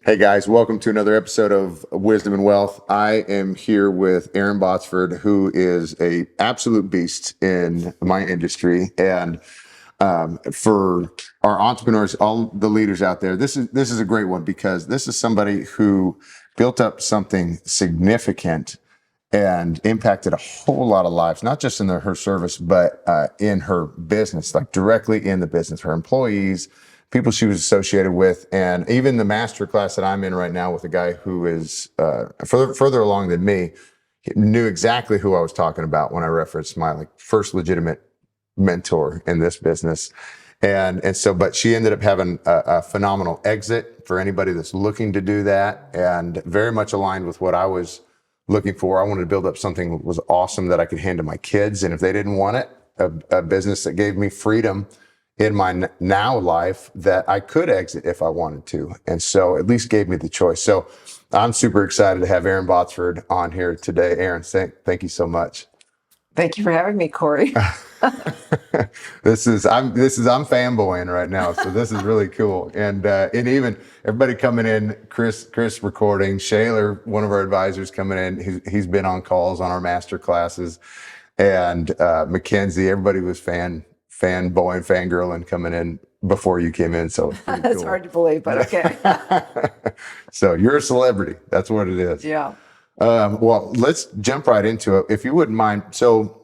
Hey guys, welcome to another episode of Wisdom and Wealth. I am here with Erin Botsford, who is a absolute beast in my industry. And for our entrepreneurs, all the leaders out there, this is a great one because this is somebody who built up something significant and impacted a whole lot of lives, not just in her service, but in her business, like directly in the business, her employees, people she was associated with, and even the master class that I'm in right now with a guy who is further along than me, knew exactly who I was talking about when I referenced my first legitimate mentor in this business. And so, but she ended up having a phenomenal exit for anybody that's looking to do that, and very much aligned with what I was looking for. I wanted to build up something that was awesome that I could hand to my kids. And if they didn't want it, a business that gave me freedom in my now life that I could exit if I wanted to. And so at least gave me the choice. So I'm super excited to have Erin Botsford on here today. Erin, thank you so much. Thank you for having me, Cory. I'm fanboying right now, so this is really cool. And even everybody coming in, Chris recording, Shaler, one of our advisors coming in, he's been on calls on our master classes, and Mackenzie, everybody was fanboying, fangirling coming in before you came in. So it's pretty That's cool. hard to believe, but okay. So you're a celebrity. That's what it is. Yeah. Well, let's jump right into it, if you wouldn't mind. So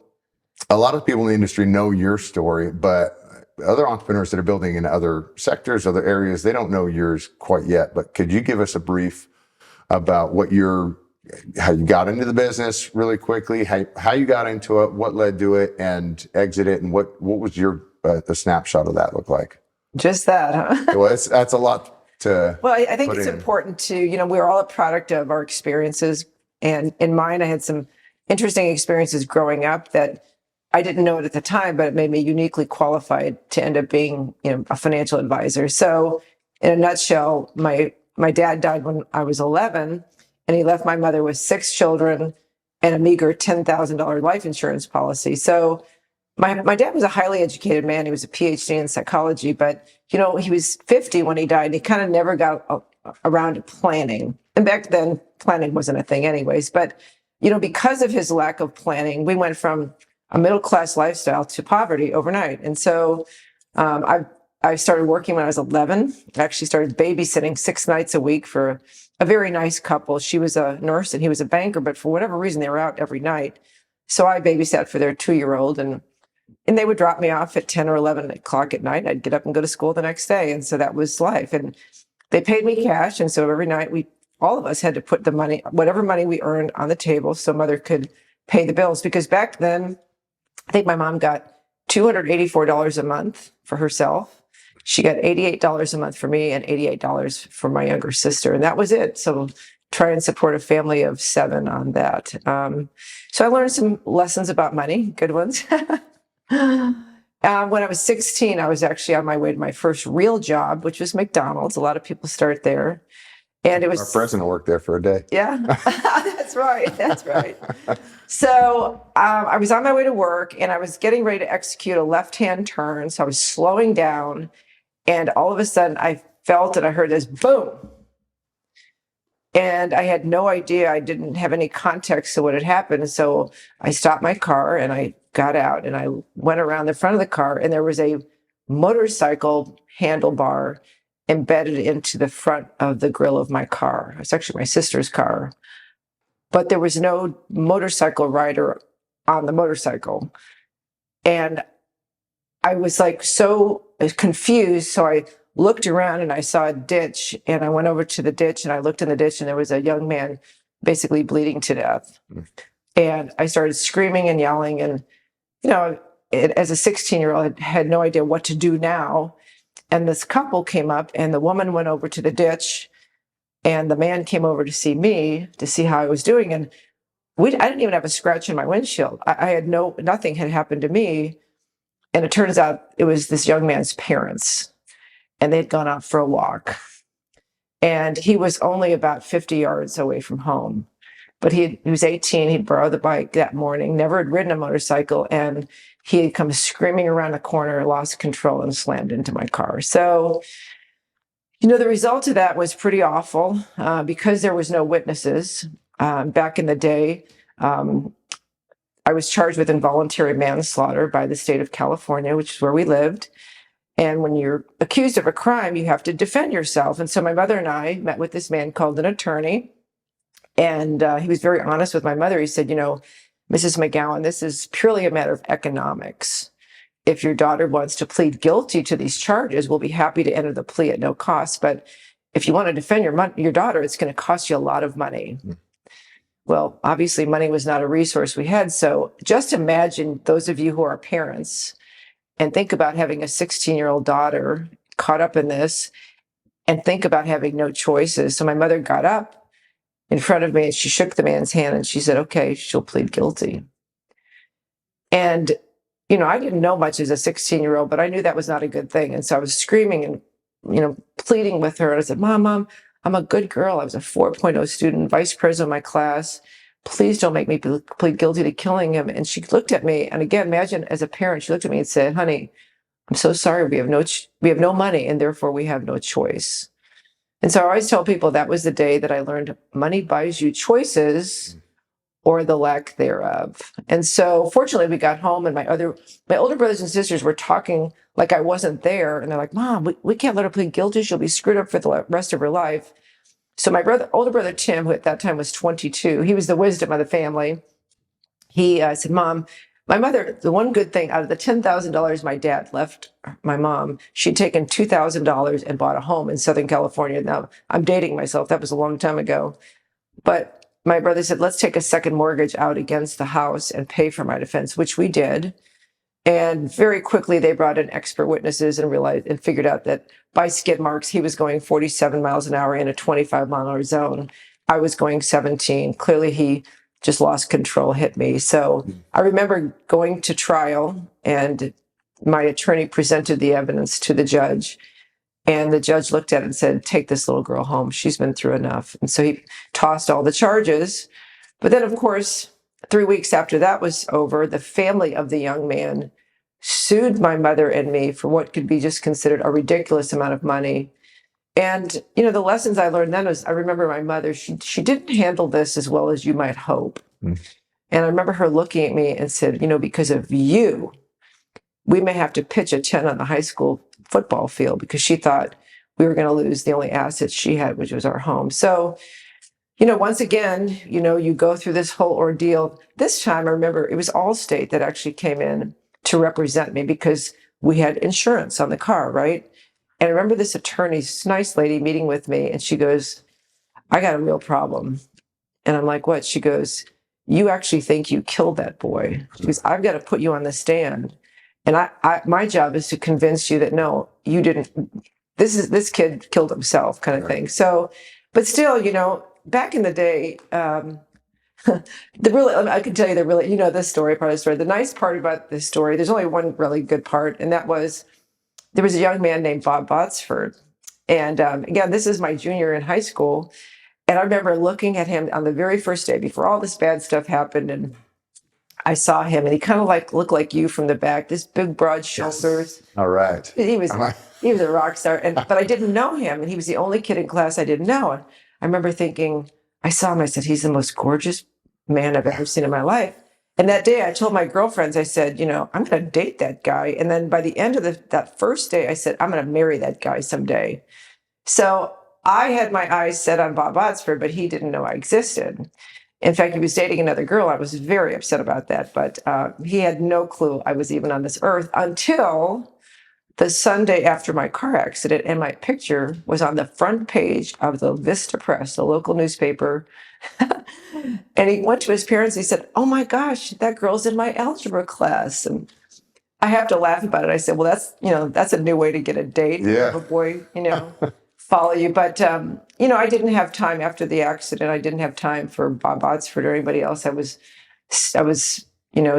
a lot of people in the industry know your story, but other entrepreneurs that are building in other sectors, other areas, they don't know yours quite yet. But could you give us a brief about how you got into the business really quickly, how you got into it, what led to it and exit it, and what was your the snapshot of that look like? Just that, huh? Well, that's a lot to. Well, I think put it's in. important to, we're all a product of our experiences. And in mine, I had some interesting experiences growing up that I didn't know it at the time, but it made me uniquely qualified to end up being, a financial advisor. So in a nutshell, my dad died when I was 11, and he left my mother with 6 children and a meager $10,000 life insurance policy. So my dad was a highly educated man. He was a PhD in psychology, but he was 50 when he died, and he kind of never got around to planning. And back then, planning wasn't a thing anyways. But, because of his lack of planning, we went from a middle-class lifestyle to poverty overnight. And so I started working when I was 11. I actually started babysitting 6 nights a week for a very nice couple. She was a nurse and he was a banker, but for whatever reason, they were out every night. So I babysat for their 2-year-old, and they would drop me off at 10 or 11 o'clock at night. I'd get up and go to school the next day. And so that was life. And they paid me cash. And so every night all of us had to put the money, whatever money we earned, on the table so mother could pay the bills. Because back then, I think my mom got $284 a month for herself. She got $88 a month for me and $88 for my younger sister. And that was it. So try and support a family of 7 on that. So I learned some lessons about money, good ones. When I was 16, I was actually on my way to my first real job, which was McDonald's. A lot of people start there. And it was Our president worked there for a day. Yeah, that's right. That's right. So I was on my way to work, and I was getting ready to execute a left-hand turn. So I was slowing down, and all of a sudden I felt and I heard this boom. And I had no idea. I didn't have any context to what had happened. So I stopped my car and I got out and I went around the front of the car, and there was a motorcycle handlebar embedded into the front of the grill of my car. It's actually my sister's car, but there was no motorcycle rider on the motorcycle. And I was so confused. So I looked around and I saw a ditch, and I went over to the ditch and I looked in the ditch, and there was a young man basically bleeding to death. And I started screaming and yelling, and as a 16-year-old, I had no idea what to do now. And this couple came up, and the woman went over to the ditch, and the man came over to see me to see how I was doing. And I didn't even have a scratch in my windshield. I had nothing had happened to me. And it turns out it was this young man's parents, and they had gone out for a walk. And he was only about 50 yards away from home. But he was 18. He'd borrowed the bike that morning, never had ridden a motorcycle. And he had come screaming around the corner, lost control, and slammed into my car. So, The result of that was pretty awful because there was no witnesses. Back in the day, I was charged with involuntary manslaughter by the state of California, which is where we lived. And when you're accused of a crime, you have to defend yourself. And so my mother and I met with this man called an attorney. And he was very honest with my mother. He said, Mrs. McGowan, this is purely a matter of economics. If your daughter wants to plead guilty to these charges, we'll be happy to enter the plea at no cost. But if you want to defend your daughter, it's going to cost you a lot of money. Well, obviously, money was not a resource we had. So just imagine those of you who are parents and think about having a 16-year-old daughter caught up in this and think about having no choices. So my mother got up in front of me and she shook the man's hand and she said, okay, she'll plead guilty. And, I didn't know much as a 16-year-old, but I knew that was not a good thing. And so I was screaming and, pleading with her. And I said, Mom, I'm a good girl. I was a 4.0 student, vice president of my class. Please don't make me plead guilty to killing him. And she looked at me. And again, imagine as a parent, she looked at me and said, honey, I'm so sorry. We have no money and therefore we have no choice. And so I always tell people that was the day that I learned money buys you choices or the lack thereof. And so fortunately we got home and my older brothers and sisters were talking like I wasn't there. And they're like, Mom, we can't let her plead guilty. She'll be screwed up for the rest of her life. So my older brother, Tim, who at that time was 22, he was the wisdom of the family. He said, Mom, my mother, the one good thing out of the $10,000 my dad left my mom, she'd taken $2,000 and bought a home in Southern California. Now, I'm dating myself. That was a long time ago. But my brother said, let's take a second mortgage out against the house and pay for my defense, which we did. And very quickly, they brought in expert witnesses and figured out that by skid marks, he was going 47 miles an hour in a 25-mile-an-hour zone. I was going 17. Clearly, he just lost control, hit me. So I remember going to trial, and my attorney presented the evidence to the judge. And the judge looked at it and said, take this little girl home. She's been through enough. And so he tossed all the charges. But then, of course, 3 weeks after that was over, the family of the young man sued my mother and me for what could be just considered a ridiculous amount of money. And, the lessons I learned then was I remember my mother, she didn't handle this as well as you might hope. And I remember her looking at me and said, because of you, we may have to pitch a tent on the high school football field, because she thought we were going to lose the only asset she had, which was our home. So, once again, you go through this whole ordeal. This time, I remember it was Allstate that actually came in to represent me because we had insurance on the car, right? And I remember this attorney, this nice lady, meeting with me, and she goes, I got a real problem. And I'm like, what? She goes, you actually think you killed that boy. She goes, I've got to put you on the stand. And my job is to convince you that, no, you didn't. This kid killed himself, kind of thing. So, but still, back in the day, I can tell you this story, part of the story. The nice part about this story, there's only one really good part, and that was there was a young man named Bob Botsford. And again, this is my junior in high school. And I remember looking at him on the very first day before all this bad stuff happened. And I saw him and he kind of looked like you from the back, this big, broad shoulders. Yes. All right. He was a rock star. But I didn't know him. And he was the only kid in class I didn't know. And I remember thinking, I saw him, I said, he's the most gorgeous man I've ever seen in my life. And that day I told my girlfriends, I said, I'm going to date that guy. And then by the end of that first day, I said, I'm going to marry that guy someday. So I had my eyes set on Bob Botsford, but he didn't know I existed. In fact, he was dating another girl. I was very upset about that, but he had no clue I was even on this earth until the Sunday after my car accident, and my picture was on the front page of the Vista Press, the local newspaper. And he went to his parents. He said, oh my gosh, that girl's in my algebra class. And I have to laugh about it. I said, well, that's a new way to get a date. Yeah. Have a boy, follow you. But, I didn't have time after the accident. I didn't have time for Bob Botsford or anybody else. I was,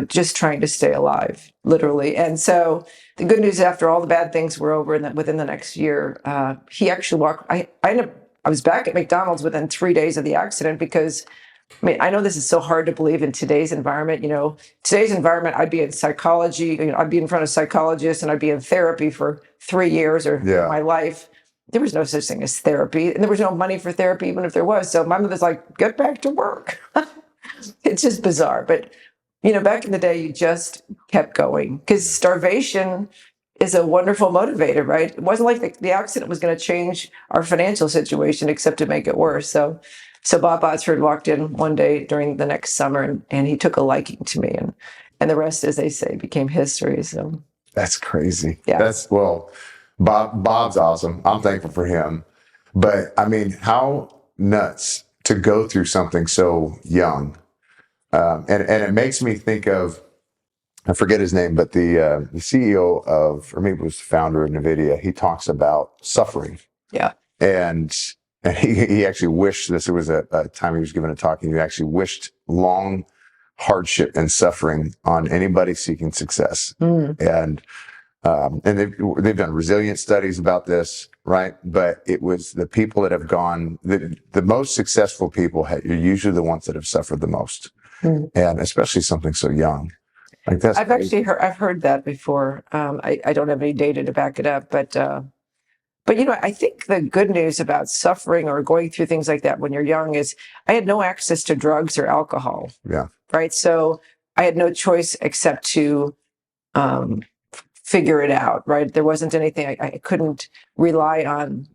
just trying to stay alive, literally. And so the good news, after all the bad things were over, and that within the next year, he actually walked. I was back at McDonald's within 3 days of the accident because, I know this is so hard to believe in today's environment. Today's environment, I'd be in psychology. I'd be in front of psychologists and I'd be in therapy for 3 years or my life. there was no such thing as therapy, and there was no money for therapy, even if there was. So my mother's like, get back to work. It's just bizarre. But, back in the day, you just kept going because starvation is a wonderful motivator, right? It wasn't like the accident was going to change our financial situation except to make it worse. So Bob Botsford walked in one day during the next summer and he took a liking to me. And the rest, as they say, became history. So That's crazy. Yeah. Bob's awesome. I'm thankful for him. But I mean, how nuts to go through something so young. And it makes me think of, I forget his name, but the CEO of, or maybe it was the founder of NVIDIA, he talks about suffering. Yeah. And he actually wished this, it was a time he was giving a talk, and he actually wished long hardship and suffering on anybody seeking success. And they've done resilient studies about this, right? But it was the people that have gone, the most successful people are usually the ones that have suffered the most. And especially something so young. Like that's I've heard that before. I don't have any data to back it up, but I think the good news about suffering or going through things like that when you're young is I had no access to drugs or alcohol. Yeah. Right. So I had no choice except to figure it out. Right. There wasn't anything. I couldn't rely on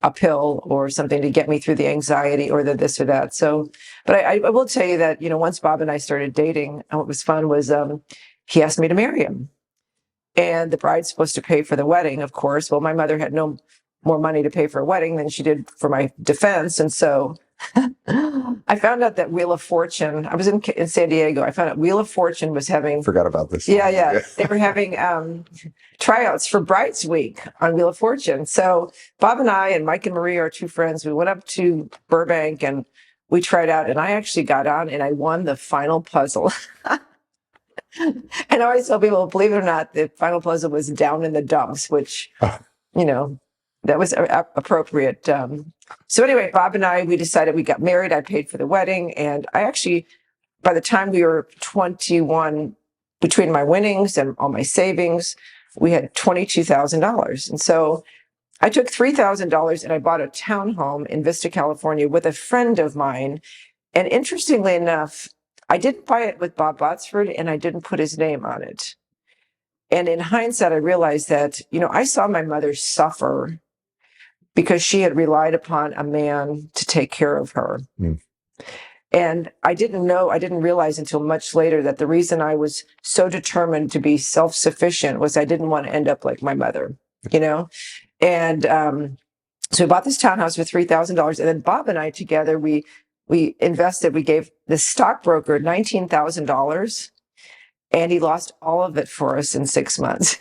a pill or something to get me through the anxiety or the this or that. So, but I will tell you that, once Bob and I started dating, what was fun was he asked me to marry him. And the bride's supposed to pay for the wedding, of course. Well, my mother had no more money to pay for a wedding than she did for my defense. And so I found out that Wheel of Fortune, I was in San Diego. I found out Wheel of Fortune was having... Forgot about this. Yeah. They were having tryouts for Brides Week on Wheel of Fortune. So Bob and I and Mike and Marie, our two friends, we went up to Burbank and we tried out. And I actually got on and I won the final puzzle. And I always tell people, believe it or not, the final puzzle was down in the dumps, which, that was appropriate. So anyway, Bob and I, we decided we got married. I paid for the wedding. And I actually, by the time we were 21, between my winnings and all my savings, we had $22,000. And so I took $3,000 and I bought a townhome in Vista, California with a friend of mine. And interestingly enough, I didn't buy it with Bob Botsford and I didn't put his name on it. And in hindsight, I realized that, I saw my mother suffer because she had relied upon a man to take care of her. And I didn't realize until much later that the reason I was so determined to be self-sufficient was I didn't want to end up like my mother, And so we bought this townhouse for $3,000. And then Bob and I together, we invested, we gave the stockbroker $19,000 and he lost all of it for us in 6 months.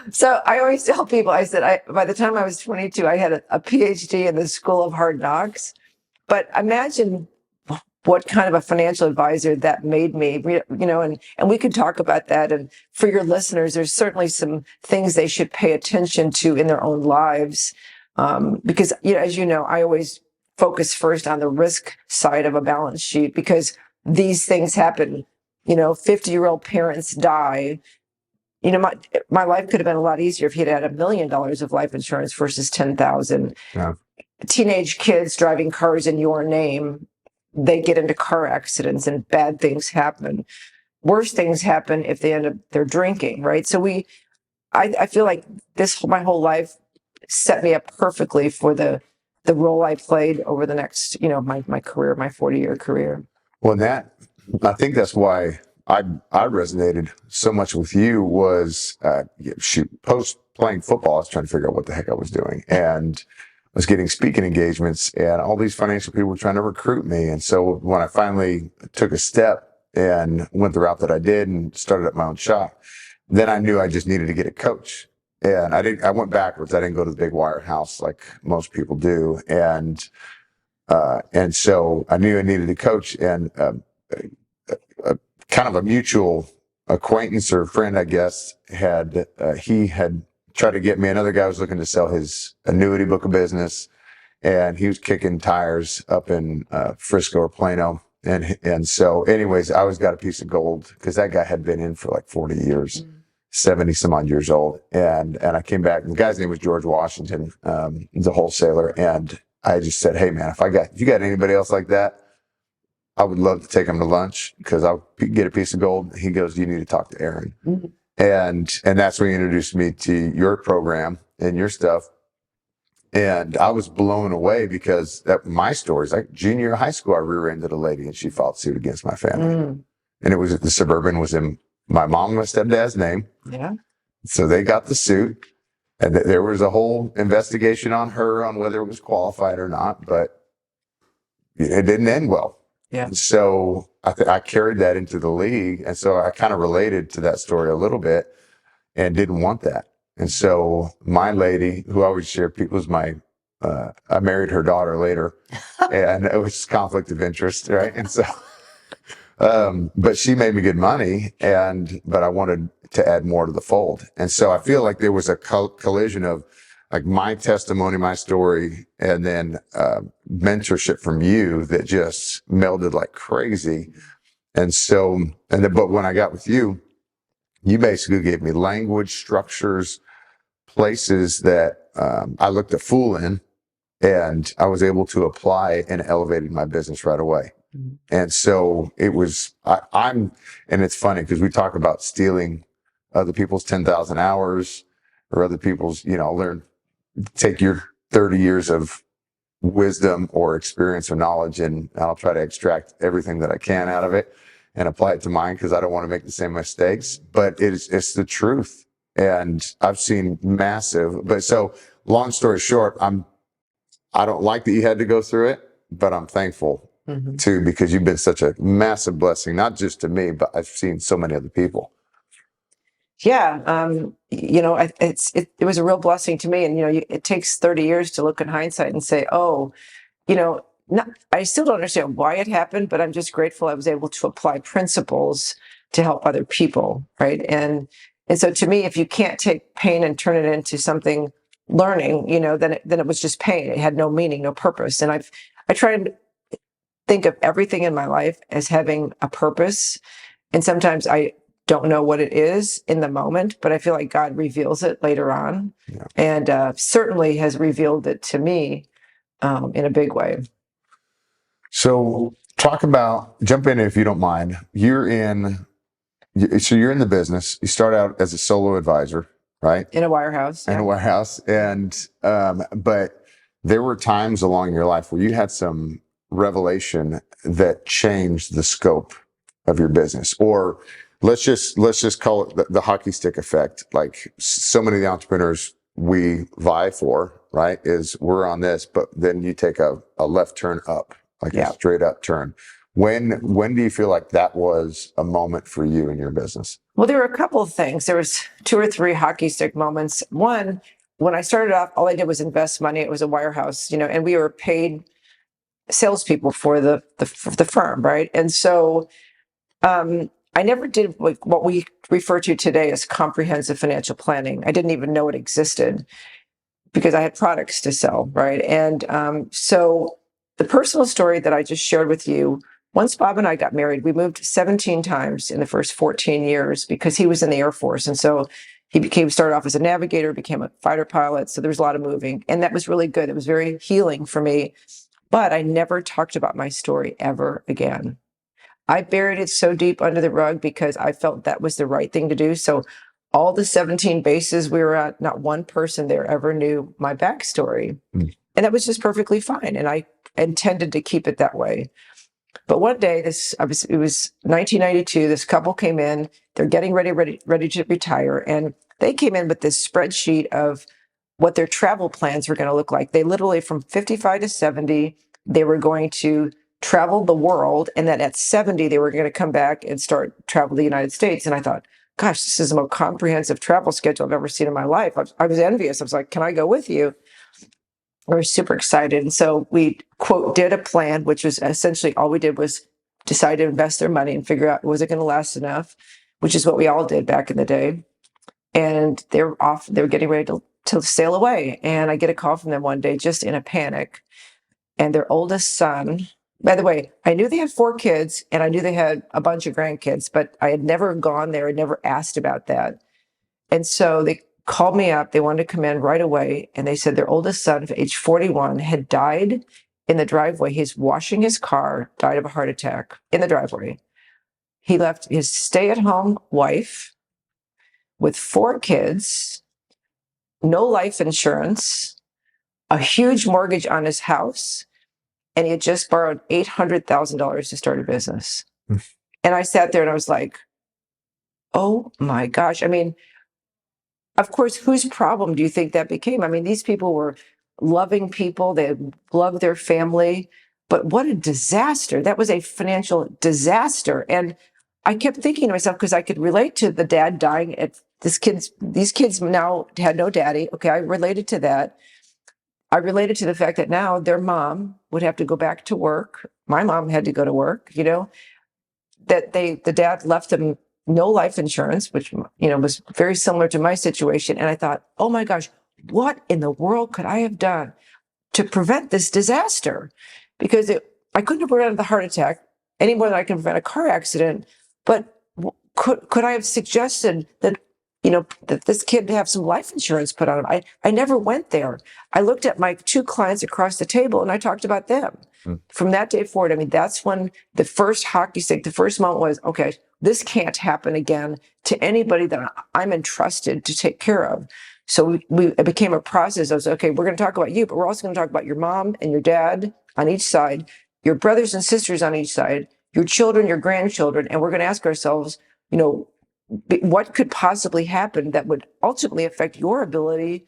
So I always tell people, I said, by the time I was 22, I had a PhD in the School of Hard Knocks. But imagine what kind of a financial advisor that made me, and we could talk about that. And for your listeners, there's certainly some things they should pay attention to in their own lives. Because, as you know, I always focus first on the risk side of a balance sheet because these things happen. 50-year-old parents die. My life could have been a lot easier if he'd had $1 million of life insurance versus 10,000. Yeah. Teenage kids driving cars in your name, they get into car accidents and bad things happen. Worse things happen if they're drinking, right? So I feel like my whole life set me up perfectly for the role I played over the next, my career, my 40-year career. Well, I think that's why I resonated so much with you was, post playing football, I was trying to figure out what the heck I was doing. And I was getting speaking engagements and all these financial people were trying to recruit me. And so when I finally took a step and went the route that I did and started up my own shop, then I knew I just needed to get a coach. And I went backwards. I didn't go to the big wirehouse like most people do. And so I knew I needed a coach, and kind of a mutual acquaintance or friend, I guess, he had tried to get me. Another guy was looking to sell his annuity book of business, and he was kicking tires up in Frisco or Plano. And so anyways, I always got a piece of gold because that guy had been in for like 40 years. 70 some odd years old. And I came back, and the guy's name was George Washington. He's a wholesaler. And I just said, hey man, if you got anybody else like that, I would love to take him to lunch because I'll get a piece of gold. He goes, you need to talk to Erin. Mm-hmm. And that's when he introduced me to your program and your stuff. And I was blown away because my stories, like junior year of high school, I rear-ended a lady and she filed suit against my family. Mm. And it was the Suburban was in my mom and my stepdad's name. Yeah. So they got the suit, and there was a whole investigation on her on whether it was qualified or not, but it didn't end well. Yeah. And so I carried that into the league. And so I kind of related to that story a little bit and didn't want that. And so my lady, who I always share, was I married her daughter later, and it was conflict of interest, right? And so, but she made me good money, but I wanted to add more to the fold. And so I feel like there was a collision of like my testimony, my story, and then mentorship from you that just melded like crazy. And so, but when I got with you, you basically gave me language, structures, places that I looked a fool in, and I was able to apply and elevated my business right away. Mm-hmm. And so it was, and it's funny because we talk about stealing other people's 10,000 hours or other people's, take your 30 years of wisdom or experience or knowledge, and I'll try to extract everything that I can out of it and apply it to mine because I don't want to make the same mistakes, but it's the truth. And I've seen massive, but so long story short, I don't like that you had to go through it, but I'm thankful mm-hmm. too, because you've been such a massive blessing, not just to me, but I've seen so many other people. Yeah. It was a real blessing to me. And, it takes 30 years to look in hindsight and say, oh, I still don't understand why it happened, but I'm just grateful I was able to apply principles to help other people. Right. And so to me, if you can't take pain and turn it into something learning, then it was just pain. It had no meaning, no purpose. And I try to think of everything in my life as having a purpose. And sometimes I don't know what it is in the moment, but I feel like God reveals it later on. Yeah. And certainly has revealed it to me in a big way. So jump in if you don't mind. So you're in the business. You start out as a solo advisor, right? In a wirehouse. In a warehouse. And, but there were times along your life where you had some revelation that changed the scope of your business, or let's just call it the hockey stick effect. Like so many of the entrepreneurs we vie for, right, is we're on this, but then you take a left turn up, like a straight up turn. When do you feel like that was a moment for you in your business? Well, there were a couple of things. There was 2 or 3 hockey stick moments. One, when I started off, all I did was invest money. It was a wirehouse, and we were paid salespeople for the firm, right? And so I never did what we refer to today as comprehensive financial planning. I didn't even know it existed because I had products to sell, right? And so the personal story that I just shared with you, once Bob and I got married, we moved 17 times in the first 14 years because he was in the Air Force. And so he started off as a navigator, became a fighter pilot. So there was a lot of moving, and that was really good. It was very healing for me, but I never talked about my story ever again. I buried it so deep under the rug because I felt that was the right thing to do. So all the 17 bases we were at, not one person there ever knew my backstory. Mm. And that was just perfectly fine. And I intended to keep it that way. But one day, it was 1992, this couple came in, they're getting ready to retire. And they came in with this spreadsheet of what their travel plans were going to look like. They literally, from 55 to 70, they were going to travel the world. And that at 70, they were going to come back and start travel the United States. And I thought, gosh, this is the most comprehensive travel schedule I've ever seen in my life. I was envious. I was like, can I go with you? We were super excited. And so we, quote, did a plan, which was essentially all we did was decide to invest their money and figure out, was it going to last enough, which is what we all did back in the day. And they were getting ready to sail away. And I get a call from them one day, just in a panic. And their oldest son, by the way, I knew they had 4 kids and I knew they had a bunch of grandkids, but I had never gone there and never asked about that. And so they called me up. They wanted to come in right away. And they said their oldest son, age 41, had died in the driveway. He's washing his car, died of a heart attack in the driveway. He left his stay-at-home wife with 4 kids, no life insurance, a huge mortgage on his house, and he had just borrowed $800,000 to start a business. And I sat there and I was like, oh my gosh. I mean, of course, whose problem do you think that became? I mean, these people were loving people. They loved their family. But what a disaster. That was a financial disaster. And I kept thinking to myself, because I could relate to the dad dying at these kids now had no daddy. Okay, I related to that. I related to the fact that now their mom would have to go back to work. My mom had to go to work, that the dad left them no life insurance, which, was very similar to my situation. And I thought, oh my gosh, what in the world could I have done to prevent this disaster? Because I couldn't have prevented the heart attack any more than I can prevent a car accident. But could I have suggested that, that this kid have some life insurance put on him? I never went there. I looked at my 2 clients across the table and I talked about them. From that day forward, I mean, that's when the first hockey stick, the first moment was, okay, this can't happen again to anybody that I'm entrusted to take care of. So it became a process of, okay, we're going to talk about you, but we're also going to talk about your mom and your dad on each side, your brothers and sisters on each side, your children, your grandchildren, and we're going to ask ourselves, what could possibly happen that would ultimately affect your ability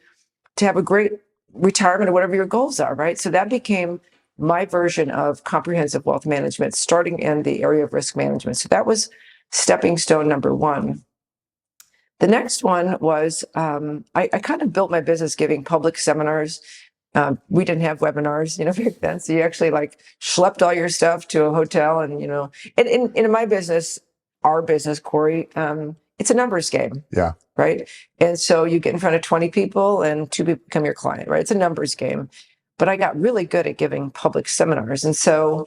to have a great retirement or whatever your goals are, right? So that became my version of comprehensive wealth management, starting in the area of risk management. So that was stepping stone number 1. The next one was I kind of built my business giving public seminars. We didn't have webinars, back then. So you actually schlepped all your stuff to a hotel and, and in my business, our business, Cory, it's a numbers game. Yeah. Right. And so you get in front of 20 people and 2 people become your client, right? It's a numbers game. But I got really good at giving public seminars. And so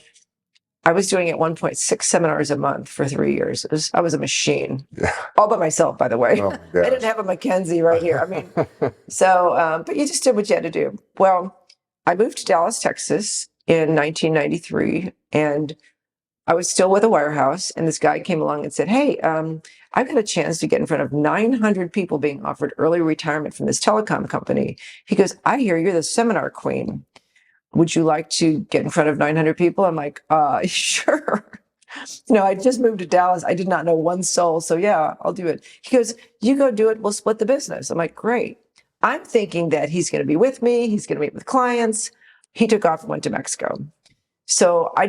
I was doing at one point 6 seminars a month for 3 years. I was a machine, all by myself, by the way. Oh, I didn't have a McKenzie right here. I mean, but you just did what you had to do. Well, I moved to Dallas, Texas in 1993, and I was still with a wirehouse, and this guy came along and said, hey, I've got a chance to get in front of 900 people being offered early retirement from this telecom company. He goes, I hear you're the seminar queen. Would you like to get in front of 900 people? I'm like, sure. I just moved to Dallas. I did not know one soul. So yeah, I'll do it. He goes, you go do it. We'll split the business. I'm like, great. I'm thinking that he's going to be with me. He's going to meet with clients. He took off and went to Mexico. So they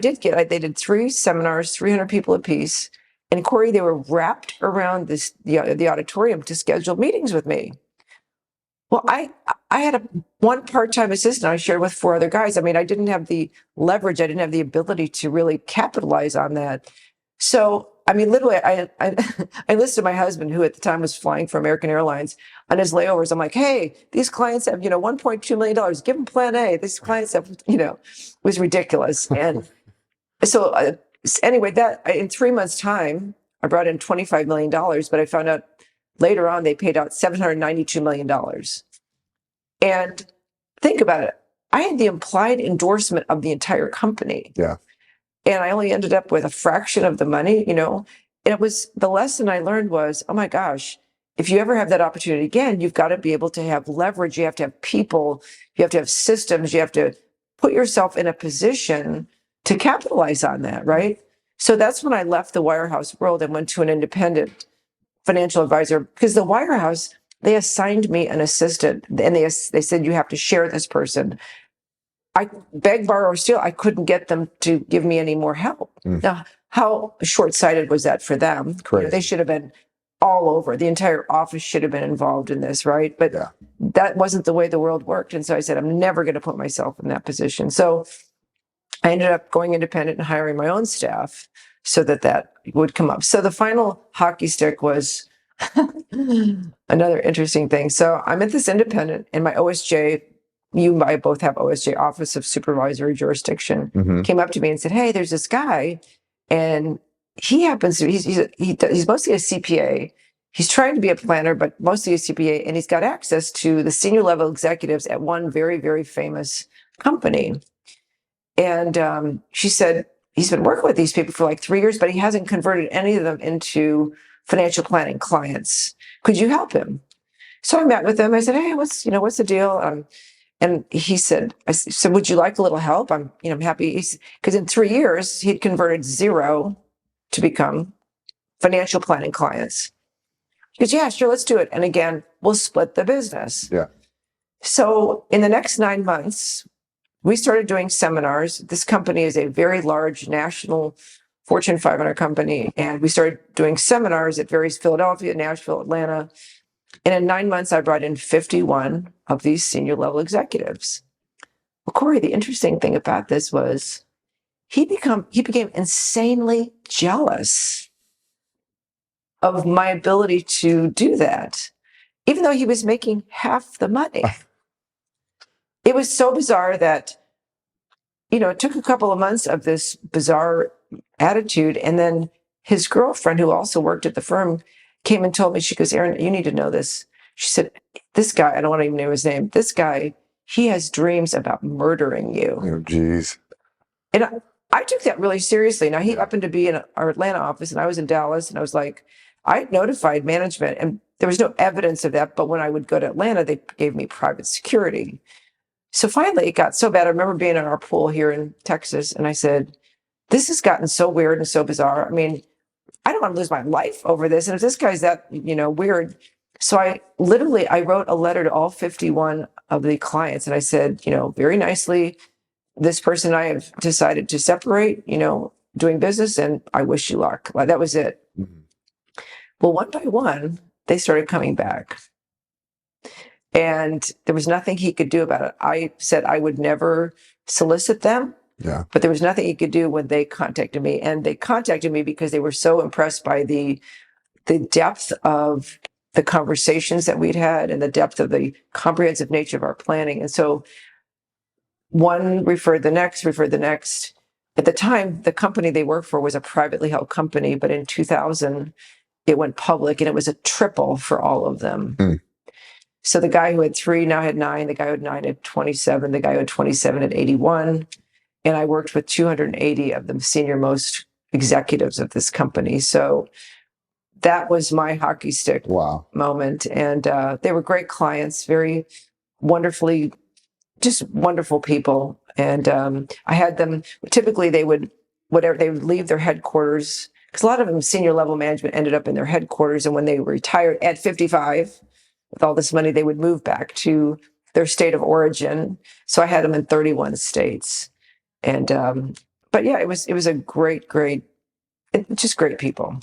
did 3 seminars, 300 people apiece. And Cory, they were wrapped around the auditorium to schedule meetings with me. Well, I had one part-time assistant I shared with 4 other guys. I mean, I didn't have the leverage. I didn't have the ability to really capitalize on that. So, I mean, literally, I enlisted my husband, who at the time was flying for American Airlines, on his layovers. I'm like, hey, these clients have, $1.2 million. Give them plan A. These clients have, it was ridiculous. And so anyway, in 3 months' time, I brought in $25 million, but I found out later on, they paid out $792 million. And think about it. I had the implied endorsement of the entire company. Yeah. And I only ended up with a fraction of the money, And it was, the lesson I learned was, oh my gosh, if you ever have that opportunity again, you've got to be able to have leverage. You have to have people. You have to have systems. You have to put yourself in a position to capitalize on that, right? So that's when I left the wirehouse world and went to an independent financial advisor, because the wirehouse, they assigned me an assistant, and they said, you have to share this person. I beg, borrow, or steal. I couldn't get them to give me any more help. Now, how short-sighted was that for them? They should have been all over. The entire office should have been involved in this, right? But that wasn't the way the world worked. And so I said, I'm never going to put myself in that position. So I ended up going independent and hiring my own staff so that would come up. So the final hockey stick was another interesting thing. So I'm at this independent, and my OSJ, you and I both have OSJ, Office of Supervisory Jurisdiction, came up to me and said, hey, there's this guy, and he happens to, he's mostly a CPA. he's trying to be a planner, but mostly a CPA, and he's got access to the senior level executives at one very, very famous company. And she said, he's been working with these people for like 3 years, but he hasn't converted any of them into financial planning clients. Could you help him? So I met with him. I said, hey, what's the deal? And he said, I said, would you like a little help? I'm happy. Because in 3 years, he'd converted 0 to become financial planning clients. He goes, yeah, sure, let's do it. And again, we'll split the business. Yeah. So in the next 9 months, we started doing seminars. This company is a very large national Fortune 500 company. And we started doing seminars at various Philadelphia, Nashville, Atlanta. And in 9 months, I brought in 51 of these senior level executives. Well, Cory, the interesting thing about this was he became insanely jealous of my ability to do that, even though he was making half the money. It was so bizarre that, it took a couple of months of this bizarre attitude. And then his girlfriend, who also worked at the firm, came and told me, she goes, Erin, you need to know this. She said, this guy, I don't want to even know his name. This guy, he has dreams about murdering you. Oh, geez. And I took that really seriously. Now, he happened to be in our Atlanta office, and I was in Dallas, and I was like, I notified management, and there was no evidence of that. But when I would go to Atlanta, they gave me private security. So finally, it got so bad. I remember being in our pool here in Texas, and I said, this has gotten so weird and so bizarre. I mean, I don't want to lose my life over this. And if this guy's that, weird. So I wrote a letter to all 51 of the clients. And I said, very nicely, this person and I have decided to separate, doing business, and I wish you luck. Like, that was it. Mm-hmm. Well, one by one, they started coming back. And there was nothing he could do about it. I said I would never solicit them. Yeah. But there was nothing he could do when they contacted me. And they contacted me because they were so impressed by the depth of the conversations that we'd had and the depth of the comprehensive nature of our planning. And so one referred the next. At the time, the company they worked for was a privately held company, but in 2000, it went public, and it was a triple for all of them. Mm. So the guy who had 3 now had 9, the guy who had 9 had 27, the guy who had 27 had 81. And I worked with 280 of the senior most executives of this company. So that was my hockey stick moment. And they were great clients, very just wonderful people. And I had them, typically they would leave their headquarters, because a lot of them, senior level management, ended up in their headquarters. And when they retired at 55, with all this money, they would move back to their state of origin. So I had them in 31 states. And, but yeah, it was a great, just great people.